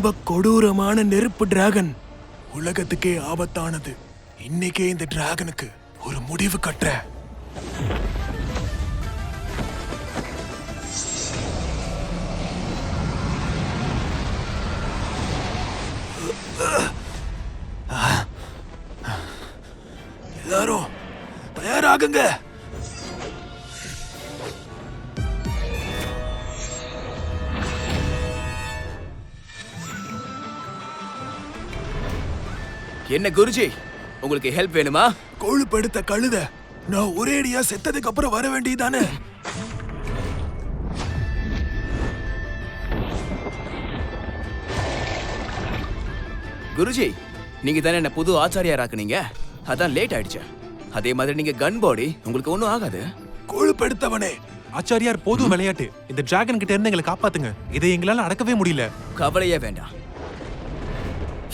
ரொம்ப கொடூரமான நெருப்பு டிராகன். உலகத்துக்கே ஆபத்தானது. இன்னைக்கே இந்த டிராகனுக்கு ஒரு முடிவு கட்டுற. எல்லாரும் தயாராகுங்க. என்ன குருஜி, உங்களுக்கு ஹெல்ப் வேணுமா? கொழுப்படுத்த கழுத, நான் ஒரேடியா செத்ததுக்கு அப்புறம் வர வேண்டியதானே? குருஜி, நீங்க தானே என்ன புது ஆச்சாரியாராக்குனீங்க, அதான் லேட் ஆயிடுச்சு. அதே மாதிரி நீங்க கன் பாடி, உங்களுக்கு ஒண்ணும் ஆகாது. கொழுப்படுத்தவனே, ஆச்சாரியார் போதும் விளையாட்டு. இந்த டிராகன் கிட்ட இருந்து எங்களை காப்பாத்துங்க. இதை எங்களால அடக்கவே முடியல. கவலையே வேண்டாம்.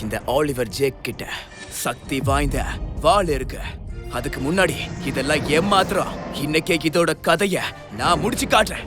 இந்த ஆலிவர் ஜேக் கிட்ட சக்தி வாய்ந்த வாள் இருக்கு. அதுக்கு முன்னாடி இதெல்லாம் ஏமாத்திரம். இன்னைக்கே இதோட கதைய நான் முடிச்சு காட்டுறேன்.